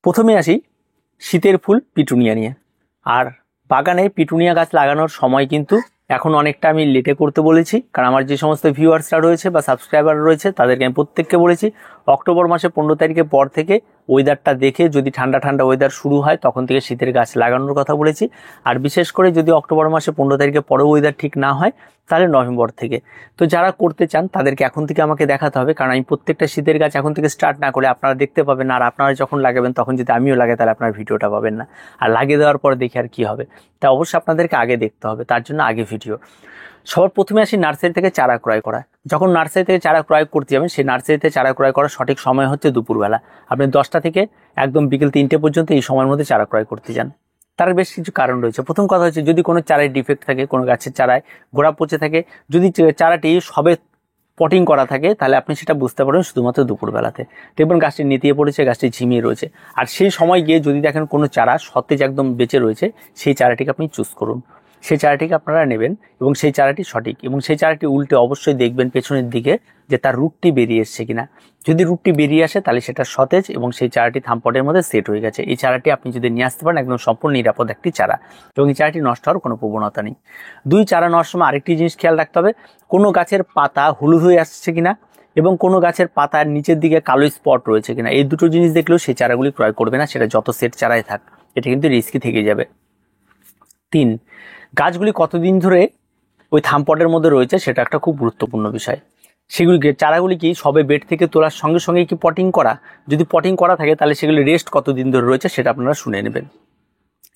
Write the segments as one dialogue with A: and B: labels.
A: প্রথমে আসি শীতের ফুল পিটুনিয়া নিয়ে। আর বাগানে পিটুনিয়া গাছ লাগানোর সময় কিন্তু এখন অনেকটা আমি লেটে করতে বলেছি, কারণ আমার যে সমস্ত ভিউয়ার্সরা রয়েছে বা সাবস্ক্রাইবার রয়েছে তাদেরকে আমি প্রত্যেককে বলেছি অক্টোবর মাসে 15 তারিখের পর থেকে ওয়েদারটা দেখে যদি ঠান্ডা ঠান্ডা ওয়েদার শুরু হয় তখন থেকে শীতের গাছ লাগানোর কথা বলেছি। আর বিশেষ করে যদি অক্টোবর মাসে 15 তারিখের পরেও ওয়েদার ঠিক না হয় তাহলে নভেম্বর থেকে। তো যারা করতে চান তাদেরকে এখন থেকে আমাকে দেখাতে হবে, কারণ আমি প্রত্যেকটা শীতের গাছ এখন থেকে স্টার্ট না করে আপনারা দেখতে পাবেন না, আর আপনারা যখন লাগাবেন তখন যদি আমিও লাগাই তাহলে আপনার ভিডিওটা পাবেন না, আর লাগিয়ে দেওয়ার পর দেখে আর কি হবে। তা অবশ্যই আপনাদেরকে আগে দেখতে হবে, তার জন্য আগে ভিডিও। সবার প্রথমে আসি নার্সারি থেকে চারা ক্রয় করা। যখন নার্সারি থেকে চারা ক্রয় করতে যাবেন সেই নার্সারিতে চারা ক্রয় করার সঠিক সময় হচ্ছে দুপুরবেলা। আপনি 10টা থেকে একদম বিকেল 3টে পর্যন্ত এই সময়ের মধ্যে চারা ক্রয় করতে যান। তার বেশ কিছু কারণ রয়েছে। প্রথম কথা হচ্ছে যদি কোনো চারায় ডিফেক্ট থাকে, কোনো গাছের চারায় গোড়া পচে থাকে, যদি চারাটি সবে পটিং করা থাকে তাহলে আপনি সেটা বুঝতে পারবেন শুধুমাত্র দুপুরবেলাতে। দেখবেন গাছটি নেতিয়ে পড়েছে, গাছটি ঝিমিয়ে রয়েছে। আর সেই সময় গিয়ে যদি দেখেন কোনো চারা সতেজ একদম বেঁচে রয়েছে সেই চারাটিকে আপনি চুজ করুন, সেই চারাটিকে আপনারা নেবেন এবং সেই চারাটি সঠিক। এবং সেই চারাটি উল্টে অবশ্যই দেখবেন পেছনের দিকে যে তার রুটটি বেরিয়ে এসছে কিনা। যদি রুটটি বেরিয়ে আসে তাহলে সেটা সতেজ এবং সেই চারাটি থামপটের মধ্যে সেট হয়ে গেছে। এই চারাটি আপনি যদি নিয়ে আসতে পারেন একদম সম্পূর্ণ নিরাপদ একটি চারা এবং এই চারাটি নষ্ট হওয়ার কোনো প্রবণতা নেই। চারা নেওয়ার সময় আরেকটি জিনিস খেয়াল রাখতে হবে, কোনো গাছের পাতা হলুদ হয়ে আসছে কিনা এবং কোনো গাছের পাতার নিচের দিকে কালো স্পট রয়েছে কিনা। এই দুটো জিনিস দেখলেও সেই চারাগুলি ক্রয় করবে না, সেটা যত সেট চারাই থাক, এটা কিন্তু রিস্কি থেকে যাবে। 3, গাছগুলি কতদিন ধরে ওই থামপটের মধ্যে রয়েছে সেটা একটা খুব গুরুত্বপূর্ণ বিষয়। সেগুলিকে চারাগুলি কি সবে বেড থেকে তোলার সঙ্গে সঙ্গে কি পটিং করা, যদি পটিং করা থাকে তাহলে সেগুলি রেস্ট কতদিন ধরে রয়েছে সেটা আপনারা শুনে নেবেন।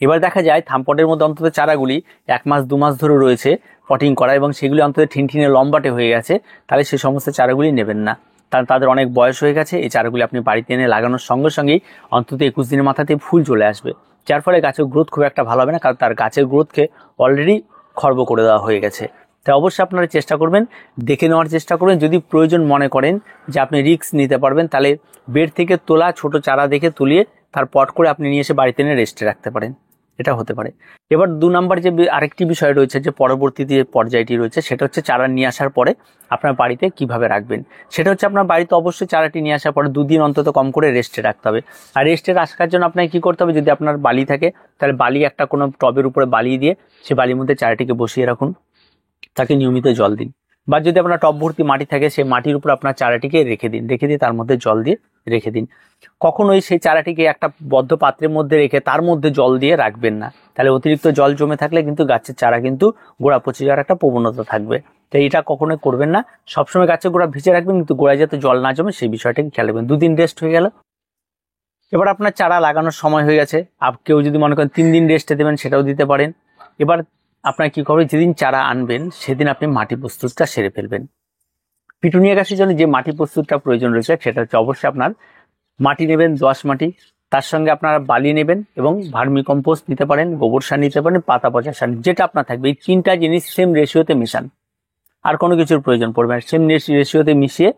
A: এবার দেখা যায় থামপটের মধ্যে অন্তত চারাগুলি 1 মাস 2 মাস ধরে রয়েছে পটিং করা এবং সেগুলি অন্তত ঠিনঠিনে লম্বাটে হয়ে গেছে, তাহলে সে সমস্ত চারাগুলি নেবেন না, কারণ তাদের অনেক বয়স হয়ে গেছে। এই চারাগুলি আপনি বাড়িতে এনে লাগানোর সঙ্গে সঙ্গেই অন্তত 21 দিনের মাথাতেই ফুল চলে আসবে, যার ফলে গাছের গ্রোথ খুব একটা ভালো হবে না, কারণ তার গাছের গ্রোথকে অলরেডি খর্ব করে দেওয়া হয়ে গেছে। তাই অবশ্যই আপনারা চেষ্টা করবেন, দেখে নেওয়ার চেষ্টা করবেন। যদি প্রয়োজন মনে করেন যে আপনি রিস্ক নিতে পারবেন তাহলে বেড থেকে তোলা ছোট চারা দেখে তুলিয়ে তার পট করে আপনি নিয়ে এসে বাড়িতে এনে রেস্টে রাখতে পারেন, এটা হতে পারে। এবার 2 নম্বর যে আরেকটি বিষয় রয়েছে, যে পরবর্তী যে পর্যায়টি রয়েছে সেটা হচ্ছে চারা নিয়ে আসার পরে আপনার বাড়িতে কিভাবে রাখবেন। সেটা হচ্ছে আপনার বাড়িতে অবশ্যই চারাটি নিয়ে আসার পরে 2 দিন অন্তত কম করে রেস্টে রাখতে হবে। আর রেস্টে রাখার জন্য আপনাকে কি করতে হবে, যদি আপনার বালি থাকে তাহলে বালি একটা কোনো টবের উপরে বালি দিয়ে সে বালির মধ্যে চারাটিকে বসিয়ে রাখুন, তাকে নিয়মিত জল দিন। বা যদি আপনার টব ভর্তি মাটি থাকে সেই মাটির উপর আপনার চারাটিকে রেখে দিয়ে তার মধ্যে জল দিয়ে রেখে দিন। কখনোই সেই চারাটিকে একটা বদ্ধ পাত্রের মধ্যে রেখে তার মধ্যে জল দিয়ে রাখবেন না, তাহলে অতিরিক্ত জল জমে থাকলে কিন্তু গাছের চারা কিন্তু গোড়া পচে যাওয়ার একটা প্রবণতা থাকবে। তাই এটা কখনোই করবেন না, সবসময় গাছের গোড়া ভিজে রাখবেন, কিন্তু গোড়ায় যাতে জল না জমে সেই বিষয়টাকে খেয়াল রাখবেন। 2 দিন রেস্ট হয়ে গেল। এবার আপনার চারা লাগানোর সময় হয়ে গেছে, কেউ যদি মনে করেন 3 দিন রেস্টে দেবেন সেটাও দিতে পারেন। এবার আপনার কি করবেন, যেদিন চারা আনবেন সেদিন আপনি মাটি প্রস্তুতটা সেরে ফেলবেন। পিটুনিয়া গাছের জন্য যে মাটি প্রস্তুতটা প্রয়োজন রয়েছে সেটা হচ্ছে অবশ্যই আপনার মাটি নেবেন, দোআঁশ মাটি, তার সঙ্গে আপনারা বালি নেবেন এবং ভার্মি কম্পোস্ট নিতে পারেন, গোবর সার নিতে পারেন, পাতা পচা সার, যেটা আপনার থাকবে। এই 3টা জিনিস সেম রেশিওতে মেশান, আর কোনো কিছুর প্রয়োজন পড়বে না। সেম রেশিওতে মিশিয়ে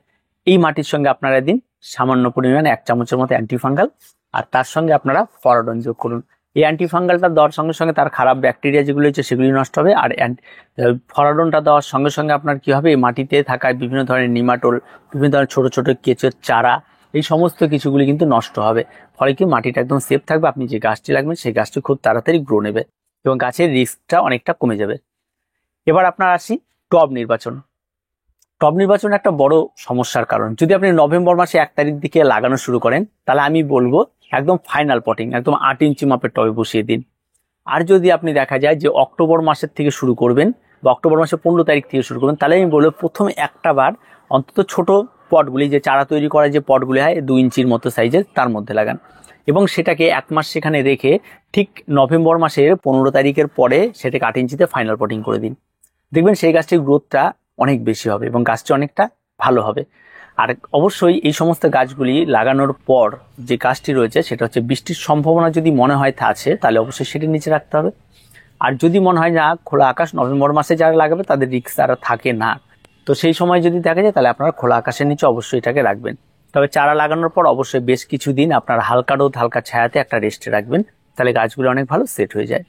A: এই মাটির সঙ্গে আপনারা দিন সামান্য পরিমাণে 1 চামচের মতো অ্যান্টিফাঙ্গাল, আর তার সঙ্গে আপনারা ফরাডন যোগ করুন। এই অ্যান্টিফাঙ্গালটা দেওয়ার সঙ্গে সঙ্গে তার খারাপ ব্যাকটেরিয়া যেগুলো হচ্ছে সেগুলি নষ্ট হবে, আর ফরাডনটা দেওয়ার সঙ্গে সঙ্গে আপনার কি হবে, এই মাটিতে থাকা বিভিন্ন ধরনের নিমাটোল, বিভিন্ন ধরনের ছোট ছোট কেঁচোর চারা, এই সমস্ত কিছুগুলি কিন্তু নষ্ট হবে। ফলে কি মাটিটা একদম সেফ থাকবে, আপনি যে গাছটি লাগবেন সেই গাছটি খুব তাড়াতাড়ি গ্রো নেবে এবং গাছের রিস্কটা অনেকটা কমে যাবে। এবার আপনার আসি টব নির্বাচন। টব নির্বাচন একটা বড় সমস্যার কারণ। যদি আপনি নভেম্বর মাসে 1 তারিখ দিকে লাগানো শুরু করেন তাহলে আমি বলবো একদম ফাইনাল পটিং একদম 8 ইঞ্চি মাপের টবে বসিয়ে দিন। আর যদি আপনি দেখা যায় যে অক্টোবর মাসের থেকে শুরু করবেন বা অক্টোবর মাসের 15 তারিখ থেকে শুরু করবেন, তাহলে আমি বলবো প্রথমে একটা বার অন্তত ছোট পটগুলি, যে চারা তৈরি করার যে পটগুলি হয় 2 ইঞ্চির মতো সাইজের, তার মধ্যে লাগান এবং সেটাকে 1 মাস সেখানে রেখে ঠিক নভেম্বর মাসের 15 তারিখের পরে সেটাকে 8 ইঞ্চিতে ফাইনাল পটিং করে দিন। দেখবেন সেই গাছটির গ্রোথটা অনেক বেশি হবে এবং গাছটি অনেকটা ভালো হবে। আর অবশ্যই এই সমস্ত গাছগুলি লাগানোর পর যে গাছটি রয়েছে সেটা হচ্ছে বৃষ্টির সম্ভাবনা যদি মনে হয় আছে তাহলে অবশ্যই সেটি নিচে রাখতে হবে। আর যদি মনে হয় না খোলা আকাশ, নভেম্বর মাসে যারা লাগাবে তাদের রিস্ক আর থাকে না, তো সেই সময় যদি দেখা যায় তাহলে আপনারা খোলা আকাশের নিচে অবশ্যই এটাকে রাখবেন। তবে চারা লাগানোর পর অবশ্যই বেশ কিছুদিন আপনার হালকা রোদ হালকা ছায়াতে একটা রেস্টে রাখবেন, তাহলে গাছগুলো অনেক ভালো সেট হয়ে যায়।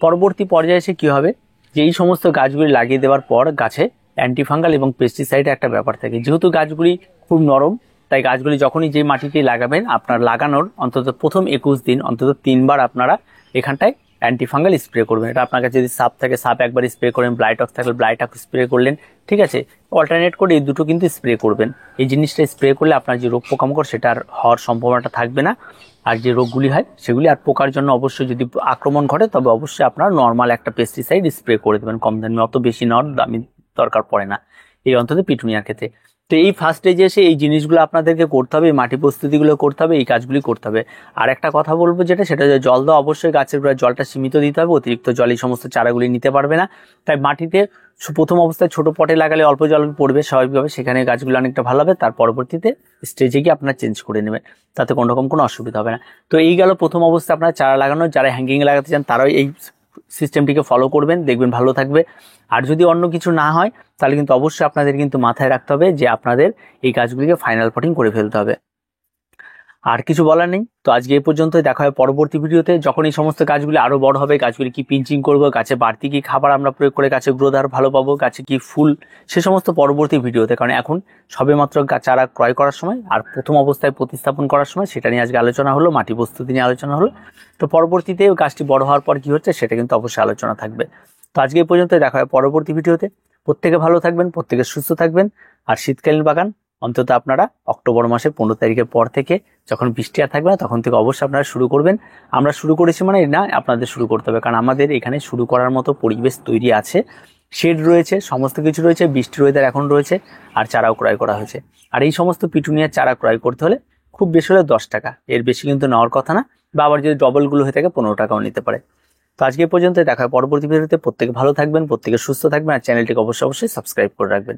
A: পরবর্তী পর্যায়ে এসে কি হবে, যে এই সমস্ত গাছগুলি লাগিয়ে দেওয়ার পর গাছে অ্যান্টিফাঙ্গাল এবং পেস্টিসাইডের একটা ব্যাপার থাকে। যেহেতু গাছগুলি খুব নরম তাই গাছগুলি যখনই যে মাটিতে লাগাবেন, আপনার লাগানোর অন্তত প্রথম 21 দিন অন্তত 3 বার আপনারা এখানটায় অ্যান্টিফাঙ্গাল স্প্রে করবেন। এটা আপনার কাছে যদি সাপ থাকে সাপ একবার স্প্রে করেন, ব্লাইটক থাকলে ব্লাইটক স্প্রে করলেন, ঠিক আছে। অল্টারনেট করে এই দুটো কিন্তু স্প্রে করবেন। এই জিনিসটা স্প্রে করলে আপনার যে রোগ পোকামাকড় সেটা আর হওয়ার সম্ভাবনাটা থাকবে না। আর যে রোগগুলি হয় সেগুলি আর পোকার জন্য অবশ্যই যদি আক্রমণ ঘটে তবে অবশ্যই আপনার নর্মাল একটা পেস্টিসাইড স্প্রে করে দেবেন, কম দামি, অত বেশি নেওয়ার দামি দরকার পড়ে না এই অন্তত পিটুনিয়ার ক্ষেত্রে। তো এই ফার্স্ট স্টেজে এসে এই জিনিসগুলো আপনাদেরকে করতে হবে, এই মাটি প্রস্তুতিগুলো করতে হবে, এই কাজগুলি করতে হবে। আর একটা কথা বলবো সেটা জল দেওয়া অবশ্যই, গাছের গোড়ায় জলটা সীমিত দিতে হবে, অতিরিক্ত জল এই সমস্ত চারাগুলি নিতে পারবে না। তাই মাটিতে প্রথম অবস্থায় ছোট পটে লাগালে অল্প জল পড়বে স্বাভাবিকভাবে, সেখানে গাছগুলো অনেকটা ভালো হবে। তার পরবর্তীতে স্টেজে গিয়ে আপনারা চেঞ্জ করে নেবেন, তাতে কোনো রকম কোনো অসুবিধা হবে না। তো এই গেল প্রথম অবস্থায় আপনারা চারা লাগানো। যারা হ্যাঙ্গিংয়ে লাগাতে চান তারাও এই সিস্টেমটিকে ফলো করবেন, দেখবেন ভালো থাকবে। আর যদি অন্য কিছু না হয় তাহলে কিন্তু অবশ্যই আপনাদের কিন্তু মাথায় রাখতে হবে যে আপনাদের এই গাছগুলিকে ফাইনাল পটিং করে ফেলতে হবে। আর কিছু বলার নেই। তো আজকে এই পর্যন্তই, দেখা হয় পরবর্তী ভিডিওতে, যখন এই সমস্ত গাছগুলি আরো বড় হবে, গাছগুলি কি পিঞ্চিং করবো, গাছে বাড়তি কি খাবার আমরা প্রয়োগ করে গাছের গ্রোথ আরো ভালো পাবো, গাছে কি ফুল, সে সমস্ত পরবর্তী ভিডিওতে। কারণ এখন সবেমাত্র চারা ক্রয় করার সময় আর প্রথম অবস্থায় প্রতিস্থাপন করার সময়, সেটা নিয়ে আজকে আলোচনা হলো, মাটি প্রস্তুতি নিয়ে আলোচনা হলো। তো পরবর্তীতে গাছটি বড় হওয়ার পর কি হচ্ছে সেটা কিন্তু অবশ্যই আলোচনা থাকবে। তো আজকে এই পর্যন্ত, দেখা হয় পরবর্তী ভিডিওতে। প্রত্যেকে ভালো থাকবেন, প্রত্যেকে সুস্থ থাকবেন। আর শীতকালীন বাগান অন্তত আপনারা অক্টোবর মাসের 15 তারিখের পর থেকে, যখন বৃষ্টি আর থাকবে না তখন থেকে অবশ্যই আপনারা শুরু করবেন। আমরা শুরু করেছি মানে না, আপনাদের শুরু করতে হবে, কারণ আমাদের এখানে শুরু করার মতো পরিবেশ তৈরি আছে, শেড রয়েছে, সমস্ত কিছু রয়েছে, বৃষ্টির ওয়েদার এখন রয়েছে, আর চারাও ক্রয় করা হয়েছে। আর এই সমস্ত পিটুনিয়ার চারা ক্রয় করতে হলে খুব বেশি হলে 10 টাকা, এর বেশি কিন্তু নেওয়ার কথা না, বা আবার যদি ডবলগুলো হয়ে থাকে 15 টাকাও নিতে পারে। তো আজকে পর্যন্ত, দেখা হয় পরবর্তী ভিডিওতে। প্রত্যেকে ভালো থাকবেন, প্রত্যেকে সুস্থ থাকবেন, আর চ্যানেলটিকে অবশ্যই সাবস্ক্রাইব করে রাখবেন।